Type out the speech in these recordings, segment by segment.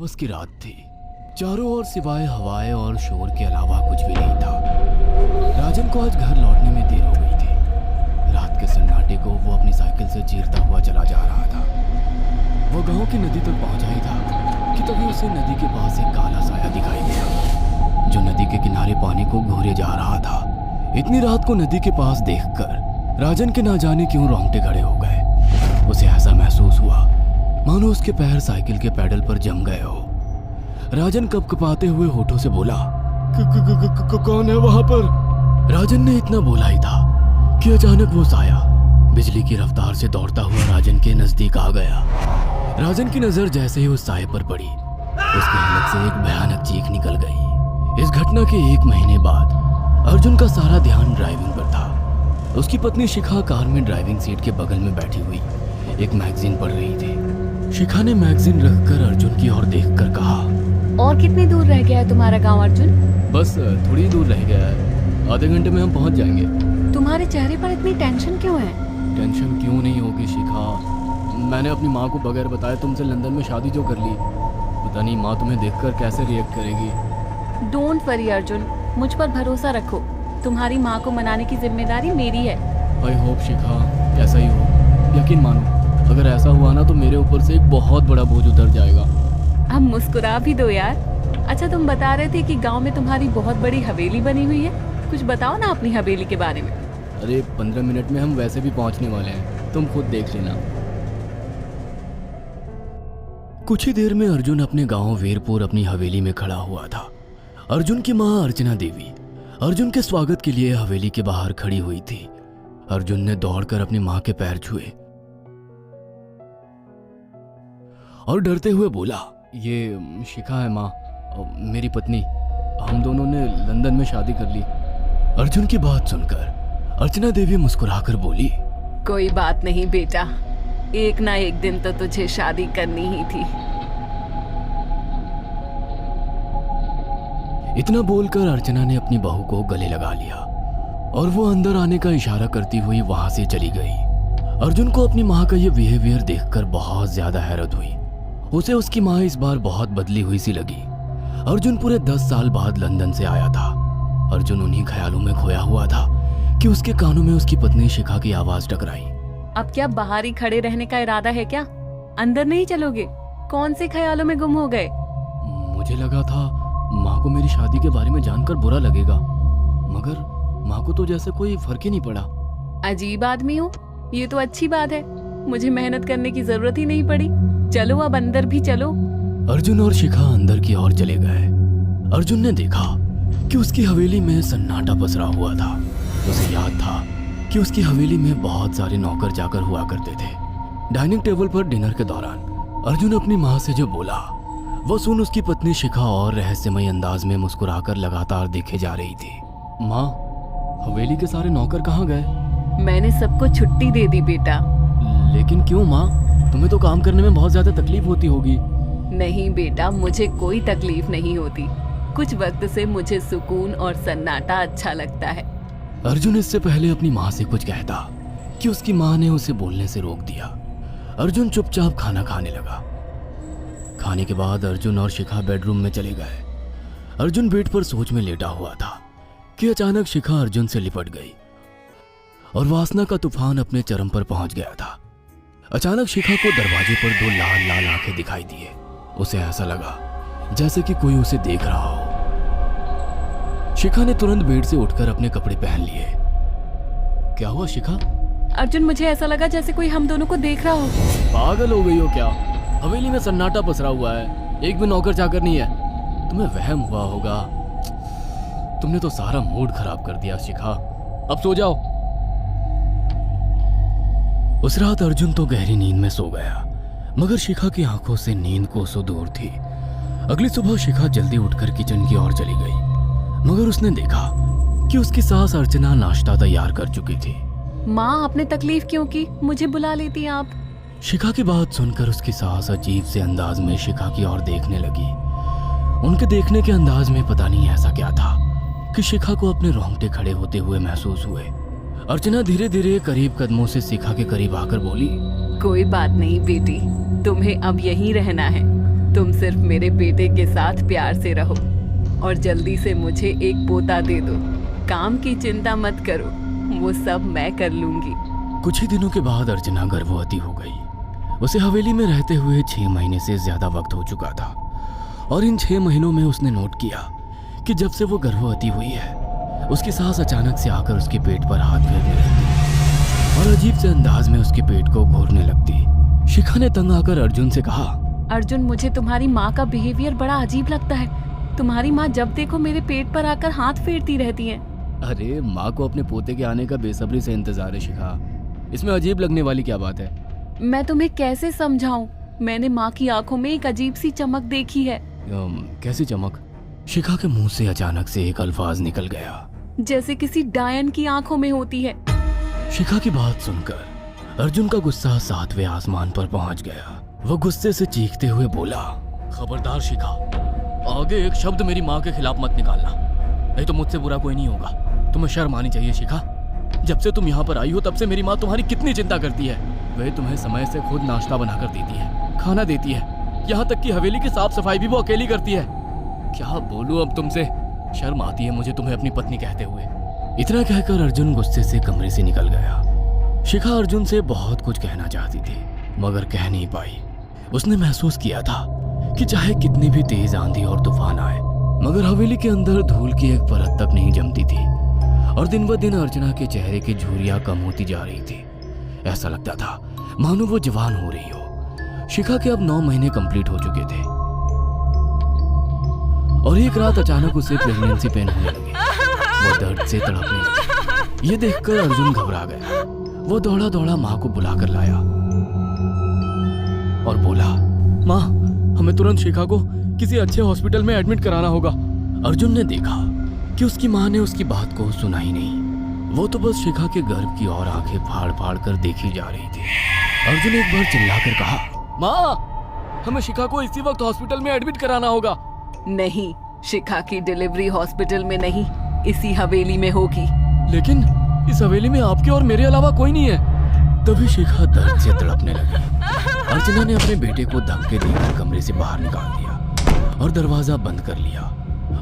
बस की रात थी। चारों ओर सिवाय हवाएं और शोर के अलावा कुछ भी नहीं था। राजन को आज घर लौटने में देर हो गई थी। रात के सन्नाटे को वो अपनी साइकिल से चीरता हुआ चला जा रहा था। वो गांव की नदी तक पहुंचा ही था कि तभी उसे नदी के पास एक काला साया दिखाई दिया, जो नदी के किनारे पानी को घोरे जा रहा था। इतनी रात को नदी के पास देखकर राजन के ना जाने क्यों रोंगटे खड़े हो गए। उसे ऐसा महसूस हुआ मानो उसके पैर साइकिल के पैडल पर जम गए हो। राजन कपकपाते हुए होठों से बोला, कौन है वहां पर? राजन ने इतना बोला ही था कि अचानक वो साया बिजली की रफ्तार से दौड़ता हुआ राजन के नजदीक आ गया। राजन की नजर जैसे ही उस साये पर पड़ी, उसके हलक से एक भयानक चीख निकल गई। इस घटना के 1 महीने बाद अर्जुन का सारा ध्यान ड्राइविंग पर था। उसकी पत्नी शिखा कार में ड्राइविंग सीट के बगल में बैठी हुई एक मैगजीन पढ़ रही थी। शिखा ने मैगजीन रखकर अर्जुन की ओर देखकर कहा, और कितनी दूर रह गया है तुम्हारा गांव अर्जुन? बस थोड़ी दूर रह गया है, आधे घंटे में हम पहुंच जाएंगे। तुम्हारे चेहरे पर इतनी टेंशन क्यों है? टेंशन क्यों नहीं होगी शिखा? मैंने अपनी माँ को बगैर बताए तुमसे लंदन में शादी जो कर ली, पता नहीं माँ तुम्हें देखकर कैसे रिएक्ट करेगी। डोंट वरी अर्जुन, मुझ पर भरोसा रखो। तुम्हारी माँ को मनाने की जिम्मेदारी मेरी है। आई होप शिखा ऐसा ही हो। यकीन मानो, अगर ऐसा हुआ ना तो मेरे ऊपर से एक बहुत बड़ा बोझ उतर जाएगा। अब मुस्कुरा भी दो यार। अच्छा, तुम बता रहे थे कि गांव में तुम्हारी बहुत बड़ी हवेली बनी हुई है। कुछ बताओ ना अपनी हवेली के बारे में। अरे 15 मिनट में हम वैसे भी पहुंचने वाले हैं, तुम खुद देख लेना। कुछ ही देर में अर्जुन अपने गांव वीरपुर अपनी हवेली में खड़ा हुआ था। अर्जुन की मां अर्चना देवी अर्जुन के स्वागत के लिए हवेली के बाहर खड़ी हुई थी। अर्जुन ने दौड़कर अपनी मां के पैर छुए और डरते हुए बोला, ये शिखा है माँ, मेरी पत्नी। हम दोनों ने लंदन में शादी कर ली। अर्जुन की बात सुनकर अर्चना देवी मुस्कुराकर बोली, कोई बात नहीं बेटा, एक ना एक दिन तो तुझे शादी करनी ही थी। इतना बोलकर अर्चना ने अपनी बहू को गले लगा लिया और वो अंदर आने का इशारा करती हुई वहां से चली गई। अर्जुन को अपनी माँ का ये बिहेवियर देखकर बहुत ज्यादा हैरत हुई। उसे उसकी माँ इस बार बहुत बदली हुई सी लगी। अर्जुन पूरे 10 साल बाद लंदन से आया था। अर्जुन उन्हीं ख्यालों में खोया हुआ था कि उसके कानों में उसकी पत्नी शिखा की आवाज टकराई। अब क्या बाहर ही खड़े रहने का इरादा है क्या? अंदर नहीं चलोगे? कौन से ख्यालों में गुम हो गए? मुझे लगा था माँ को मेरी शादी के बारे में जानकर बुरा लगेगा, मगर माँ को तो जैसे कोई फर्क ही नहीं पड़ा। अजीब आदमी हो। ये तो अच्छी बात है, मुझे मेहनत करने की जरूरत ही नहीं पड़ी। चलो अब अंदर भी चलो। अर्जुन और शिखा अंदर की ओर चले गए। अर्जुन ने देखा कि उसकी हवेली में सन्नाटा पसरा हुआ था। उसे याद था कि उसकी हवेली में बहुत सारे नौकर चाकर हुआ करते थे। डाइनिंग टेबल पर डिनर के दौरान अर्जुन अपनी माँ से जो बोला, वो सुन उसकी पत्नी शिखा और रहस्यमय अंदाज में मुस्कुराकर लगातार देखे जा रही थी। माँ, हवेली के सारे नौकर कहाँ गए? मैंने सबको छुट्टी दे दी बेटा। लेकिन क्यों माँ? तुम्हें तो काम करने में बहुत ज्यादा तकलीफ होती होगी। नहीं बेटा, मुझे कोई तकलीफ नहीं होती। कुछ वक्त से मुझे सुकून और सन्नाटा अच्छा लगता है। अर्जुन इससे पहले अपनी माँ से कुछ कहता कि उसकी माँ ने उसे बोलने से रोक दिया। अर्जुन चुपचाप खाना खाने लगा। खाने के बाद अर्जुन और शिखा बेडरूम में चले गए। अर्जुन बेड पर सोच में लेटा हुआ था कि अचानक शिखा अर्जुन से लिपट गई और वासना का तूफान अपने चरम पर पहुंच गया था। अचानक शिखा को दरवाजे पर 2 लाल लाल आंखें दिखाई दिए। उसे ऐसा लगा जैसे कि कोई उसे देख रहा हो। शिखा ने तुरंत बेड से उठकर अपने कपड़े पहन लिए। क्या हुआ शिखा? अर्जुन, मुझे ऐसा लगा जैसे कोई हम दोनों को देख रहा हो। पागल हो गई हो क्या? हवेली में सन्नाटा पसरा हुआ है, एक भी नौकर चाकर नहीं है। तुम्हें वहम हुआ होगा। तुमने तो सारा मूड खराब कर दिया शिखा। अब सो जाओ। उस रात अर्जुन तो गहरी नींद में सो गया, मगर शिखा की आंखों से नींद कोसों दूर थी। अगली सुबह शिखा जल्दी उठकर किचन की ओर चली गई, मगर उसने देखा कि उसकी सास अर्चना नाश्ता तैयार कर चुकी थी। माँ, आपने तकलीफ क्यों की? मुझे बुला लेती आप। शिखा की बात सुनकर उसकी सास अजीब से अंदाज में शिखा की ओर देखने लगी। उनके देखने के अंदाज में पता नहीं ऐसा क्या था कि शिखा को अपने रोंगटे खड़े होते हुए महसूस हुए। अर्चना धीरे धीरे करीब कदमों से शिखा के करीब आकर बोली, कोई बात नहीं बेटी, तुम्हें अब यहीं रहना है। तुम सिर्फ मेरे बेटे के साथ प्यार से रहो और जल्दी से मुझे एक पोता दे दो। काम की चिंता मत करो, वो सब मैं कर लूंगी। कुछ ही दिनों के बाद अर्चना गर्भवती हो गई। उसे हवेली में रहते हुए 6 महीने से ज्यादा वक्त हो चुका था और इन 6 महीनों में उसने नोट किया कि जब से वो गर्भवती हुई है उसकी सास अचानक से आकर उसके पेट पर हाथ फेरने लगती और अजीब से अंदाज में उसके पेट को घूरने लगती। शिखा ने तंग आकर अर्जुन से कहा, अर्जुन, मुझे तुम्हारी माँ का बिहेवियर बड़ा अजीब लगता है। तुम्हारी माँ जब देखो मेरे पेट पर आकर हाथ फेरती रहती है। अरे माँ को अपने पोते के आने का बेसब्री से इंतजार है शिखा, इसमें अजीब लगने वाली क्या बात है? मैं तुम्हें कैसे समझाऊं? मैंने माँ की आंखों में एक अजीब सी चमक देखी है। कैसी चमक? शिखा के मुंह से अचानक से एक अल्फाज निकल गया, जैसे किसी डायन की आंखों में होती है। शिखा की बात सुनकर अर्जुन का गुस्सा 7वें आसमान पर पहुंच गया। वो गुस्से से चीखते हुए बोला, खबरदार शिखा, आगे एक शब्द मेरी माँ के खिलाफ मत निकालना, नहीं तो मुझसे बुरा कोई नहीं होगा। तुम्हें शर्म आनी चाहिए शिखा। जब से तुम यहाँ पर आई हो तब से मेरी माँ तुम्हारी कितनी चिंता करती है। वह तुम्हें समय से खुद नाश्ता बनाकर देती है, खाना देती है, यहाँ तक कि हवेली की साफ सफाई भी वो अकेली करती है। क्या बोलूं अब तुमसे, शर्म आती है मुझे तुम्हें अपनी पत्नी कहते हुए। इतना कहकर अर्जुन गुस्से से कमरे से निकल गया। शिखा अर्जुन से बहुत कुछ कहना चाहती थी मगर कह नहीं पाई। उसने महसूस किया था कि चाहे कितनी भी तेज आंधी और तूफान आए मगर हवेली के अंदर धूल की एक परत तक नहीं जमती थी और दिन ब दिन अर्चना के चेहरे की झुर्रियां कम होती जा रही थी। ऐसा लगता था मानो वो जवान हो रही हो। शिखा के अब 9 महीने कंप्लीट हो चुके थे और एक रात अचानक उसे प्रेगनेंसी पेन होने लगे। वो दर्द से तड़पने लगी। ये देखकर अर्जुन घबरा गया। वो दौड़ा दौड़ा माँ को बुलाकर लाया और बोला, माँ, हमें तुरंत शिखा को किसी अच्छे हॉस्पिटल में एडमिट कराना होगा। अर्जुन ने देखा कि उसकी माँ ने उसकी बात को सुना ही नहीं। वो तो बस शिखा के गर्भ की ओर आंखें फाड़ फाड़ कर देखी जा रही थी। अर्जुन एक बार चिल्लाकर कहा, माँ, हमें शिखा को इसी वक्त हॉस्पिटल में एडमिट कराना होगा। नहीं, शिखा की डिलीवरी हॉस्पिटल में नहीं, इसी हवेली में होगी। लेकिन इस हवेली में आपके और मेरे अलावा कोई नहीं है। तभी शिखा दर्द से तड़पने लगी। अर्चना ने अपने बेटे को धक्के देकर कमरे से बाहर निकाल दिया और दरवाजा बंद कर लिया।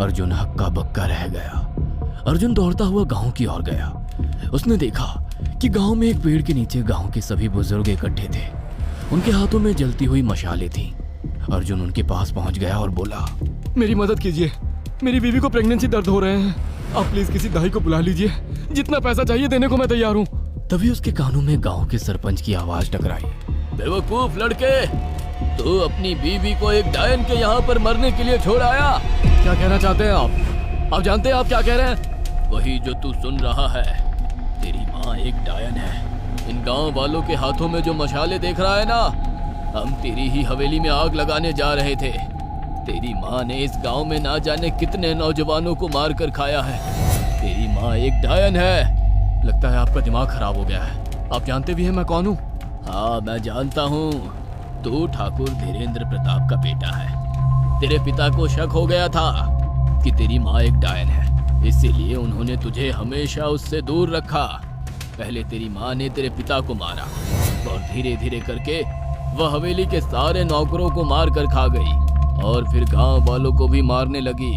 अर्जुन हक्का बक्का रह गया। अर्जुन दौड़ता हुआ गांव की ओर गया। उसने देखा कि गांव में एक पेड़ के नीचे गांव के सभी बुजुर्ग इकट्ठे थे। उनके हाथों में जलती हुई मशालें थीं। अर्जुन उनके पास पहुंच गया और बोला, मेरी मदद कीजिए, मेरी बीवी को प्रेगनेंसी दर्द हो रहे हैं। आप प्लीज किसी दाई को बुला लीजिए, जितना पैसा चाहिए देने को मैं तैयार हूँ। तभी उसके कानों में गांव के सरपंच की आवाज टकराई, बेवकूफ लड़के, तू अपनी बीवी को एक डायन के यहाँ पर मरने के लिए छोड़ आया। क्या कहना चाहते हैं आप? आप जानते हैं आप क्या कह रहे हैं? वही जो तू सुन रहा है। तेरी माँ एक डायन है। इन गांव वालों के हाथों में जो मशाले देख रहा है ना, हम तेरी ही हवेली में आग लगाने जा रहे थे। तेरी माँ ने इस गांव में ना जाने कितने नौजवानों को मार कर खाया है। तेरी माँ एक डायन है। लगता है आपका दिमाग खराब हो गया है। आप जानते भी हैं मैं कौन हूँ? हाँ, मैं जानता हूँ। तू ठाकुर धीरेन्द्र प्रताप का बेटा है। तेरे पिता को शक हो गया था कि तेरी माँ एक डायन है, इसीलिए उन्होंने तुझे हमेशा उससे दूर रखा। पहले तेरी माँ ने तेरे पिता को मारा और धीरे धीरे करके वह हवेली के सारे नौकरों को मार कर खा गई और फिर गांव वालों को भी मारने लगी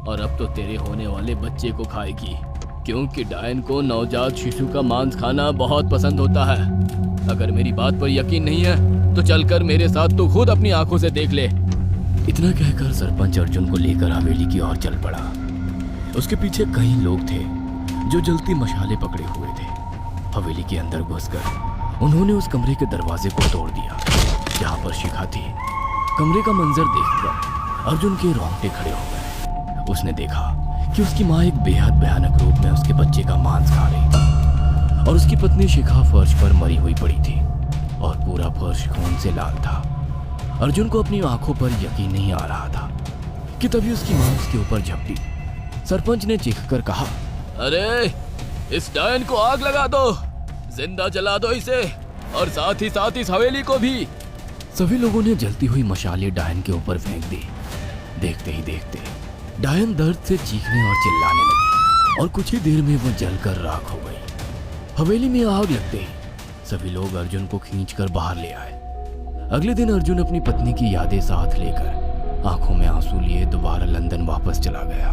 और अब तो तेरे होने वाले बच्चे को खाएगी, क्योंकि डायन को नवजात शिशु का मांस खाना बहुत पसंद होता है। अगर मेरी बात पर यकीन नहीं है तो चलकर मेरे साथ तू खुद अपनी आंखों से देख ले। इतना कहकर सरपंच अर्जुन को लेकर हवेली की ओर चल पड़ा। उसके पीछे कई लोग थे जो जलती मशाले पकड़े हुए थे। हवेली के अंदर घुसकर उन्होंने उस कमरे के दरवाजे को तोड़ दिया जहाँ पर शिखा थी। कमरे का मंजर देखकर अर्जुन के रोंगटे खड़े हो गए। उसने देखा कि उसकी माँ एक बेहद भयानक रूप में उसके बच्चे का मांस खा रही थी और उसकी पत्नी शिखा फर्श पर मरी हुई पड़ी थी और पूरा फर्श खून से लाल था। अर्जुन को अपनी आंखों पर यकीन नहीं आ रहा था कि तभी उसकी माँ उसके ऊपर झपटी। सरपंच ने चीखकर कहा, अरे इस डायन को आग लगा दो, जिंदा जला दो इसे और साथ ही साथ इस हवेली को भी। सभी लोगों ने जलती हुई मशाले डायन के ऊपर फेंक दी। देखते ही देखते डायन दर्द से चीखने और चिल्लाने लगी और कुछ ही देर में वो जलकर राख हो गई। हवेली में आग लगते ही सभी लोग अर्जुन को खींचकर बाहर ले आए। अगले दिन अर्जुन अपनी पत्नी की यादें साथ लेकर आंखों में आंसू लिए दोबारा लंदन वापस चला गया।